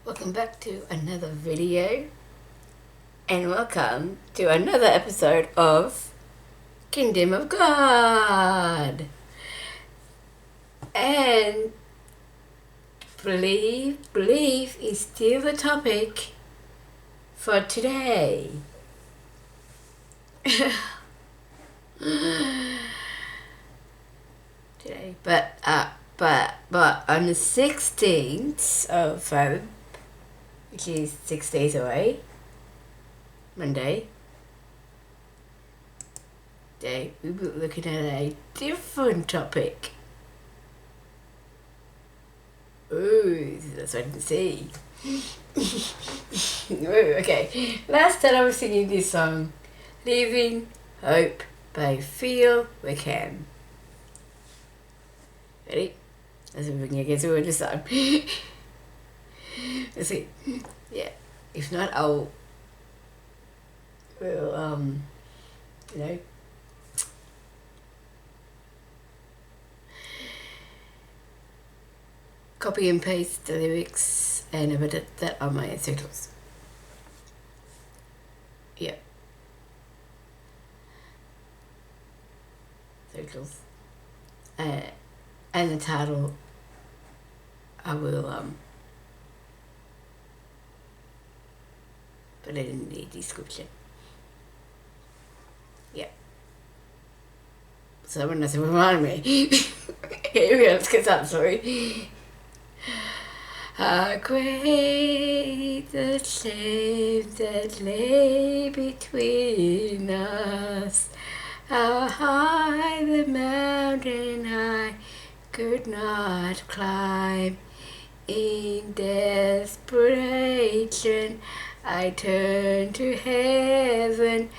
Welcome back to another video and welcome to another episode of Kingdom of God. And belief is still the topic for today. But on the 16th of Feb, which is 6 days away, Monday, we'll be looking at a different topic. Ooh, that's what I didn't see. Ooh, okay. Last time I was singing this song, Living Hope by Phil Wickham. Ready? Let's see if we can get through it this time. Let's see. Yeah. If not, we'll copy and paste the lyrics and edit that on my circles. Yeah. Circles. And the title I will put it in the description. Yeah. Someone doesn't remind me. Here we go, let's get that, sorry. How great the shame that lay between us. How high the mountain I could not climb. In desperation I turned to heaven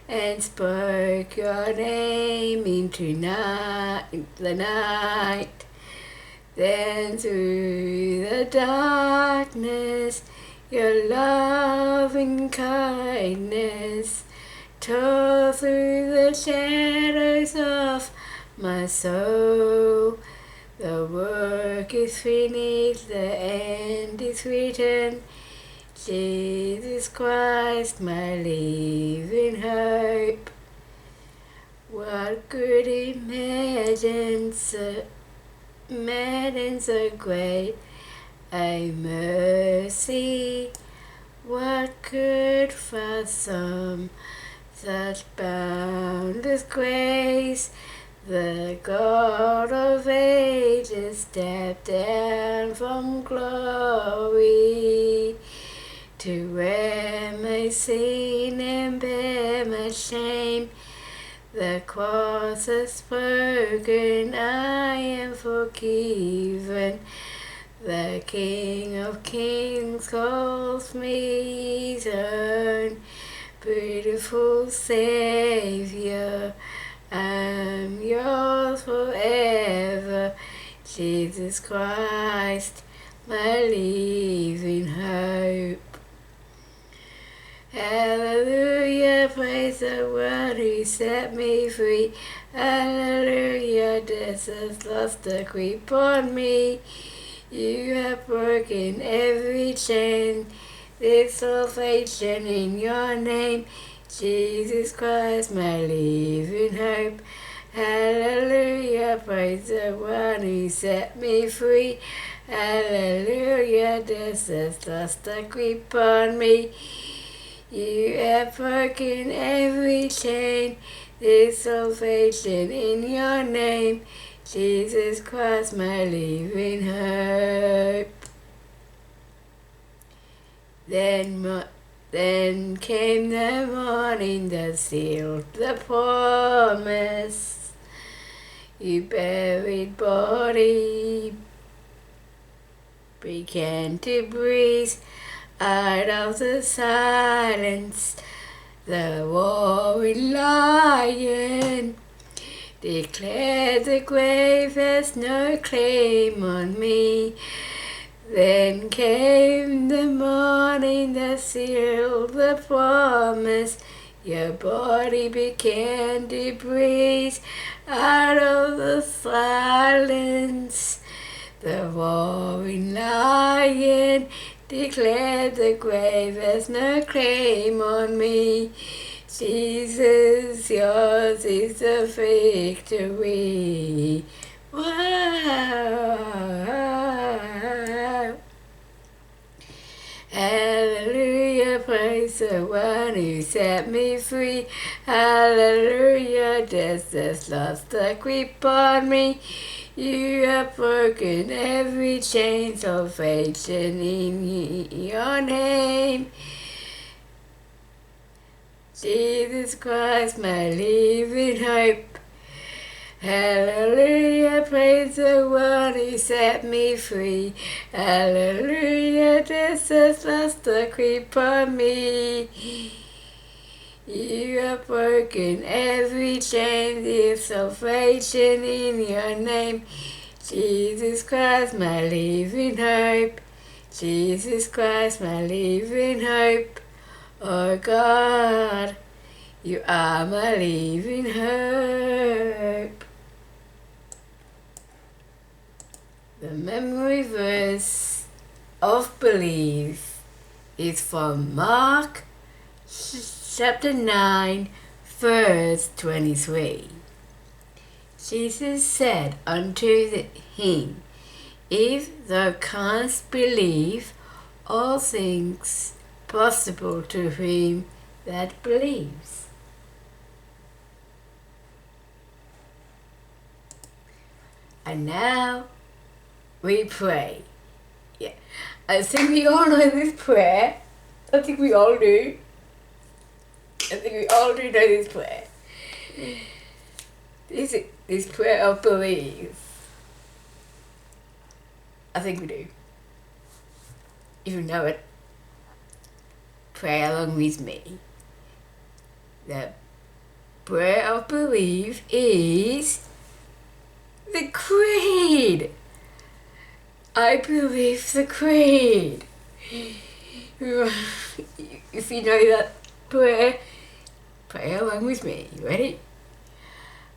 and spoke your name into the night. Then through the darkness your loving kindness tore through the shadows of my soul. The work is finished, the end is written. Jesus Christ, my living hope. What could imagine so great a mercy? What could fathom such boundless grace? The God of ages stepped down from glory to wear my sin and bear my shame. The cross has spoken, I am forgiven. The King of Kings calls me his own. Beautiful Savior, I'm yours forever. Jesus Christ, my living hope. Hallelujah, praise the one who set me free. Hallelujah, death has lost a grip on me. You have broken every chain. There's salvation in your name. Jesus Christ, my living hope. Hallelujah, praise the one who set me free. Hallelujah, death has lost a grip on me. You have broken every chain. There's salvation in your name. Jesus Christ, my living hope. Then came the morning that sealed the promise. Your buried body began to breathe out of the silence. The roaring lion declared the grave has no claim on me. Then came the morning that sealed the promise. Your body began to breathe out of the silence. The roaring lion Declare the grave has no claim on me. Jesus, yours is the victory. Wow. Hallelujah, praise the one who set me free. Hallelujah, death has lost the grip on me. You have broken every chain, salvation in your name. Jesus Christ, my living hope. Hallelujah, praise the one who set me free. Hallelujah, death has lost the grip on me. You have broken every chain, there's salvation in your name. Jesus Christ, my living hope. Jesus Christ, my living hope. Oh God, you are my living hope. The memory verse of belief is from Mark chapter 9, verse 23. Jesus said unto him, If thou canst believe, all things possible to him that believes. And now we pray. Yeah, I think we all know this prayer. I think we all do. I think we all do know this prayer. This prayer of belief. I think we do. If you know it, pray along with me. The prayer of belief is the creed. I believe the creed. If you know that prayer, pray along with me. You ready?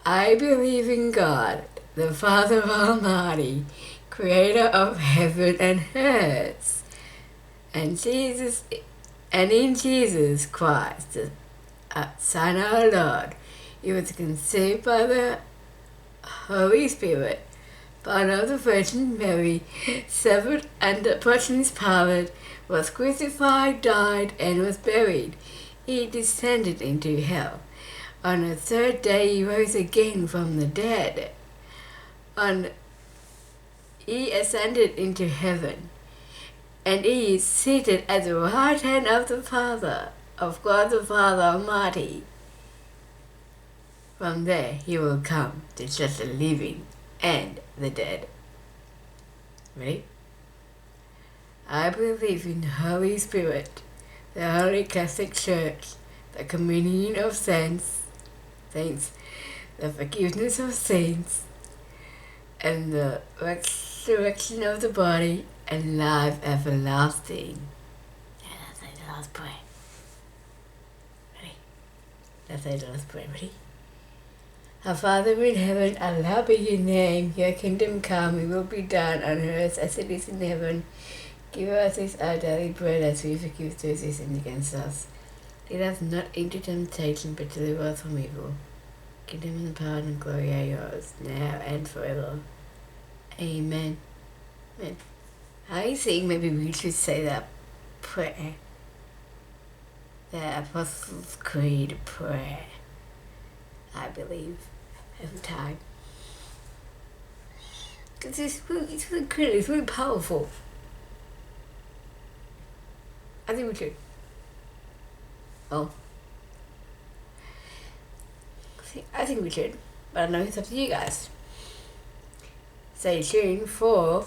I believe in God, the Father Almighty, creator of heaven and earth, and in Jesus Christ, the Son of our Lord. He was conceived by the Holy Spirit, born of the Virgin Mary, suffered under Pontius Pilate, was crucified, died, and was buried. He descended into hell. On the third day he rose again from the dead. He ascended into heaven, and he is seated at the right hand of the Father, of God the Father Almighty. From there he will come to judge the living and the dead. Ready? I believe in the Holy Spirit, the Holy Catholic Church, the communion of saints, the forgiveness of sins, and the resurrection of the body, and life everlasting. Yeah, that's like the last prayer. Ready? That's like the last prayer. Ready? Our Father in heaven, hallowed be your name. Your kingdom come, your will be done on earth as it is in heaven. Give us this our daily bread, as we forgive those who sin against us. Lead us not into temptation, but deliver us from evil. Kingdom and power and glory are yours, now and forever. Amen. Amen. I think maybe we should say that prayer. The Apostles' Creed prayer. I believe every time. Because it's really good, it's really powerful. I think we should. Oh. I think we should. But I know it's up to you guys. Stay tuned for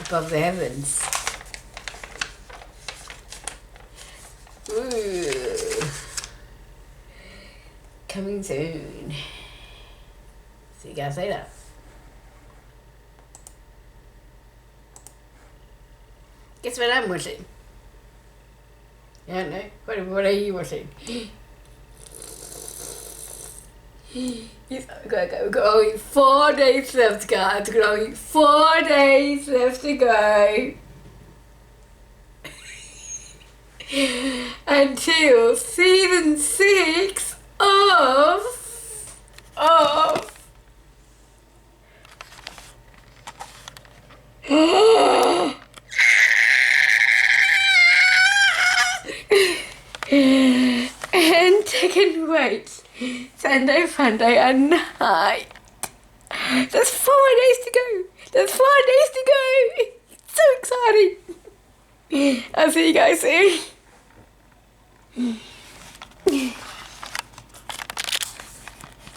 Above the Heavens. Ooh. Coming soon. See you guys later. Guess what I'm watching? I don't know. What are you watching? We've got only 4 days left, guys. We've got only 4 days left to go. until season 6 of and second wait, Sunday, Funday and night. There's 4 days to go. There's 4 days to go. So exciting. I'll see you guys soon.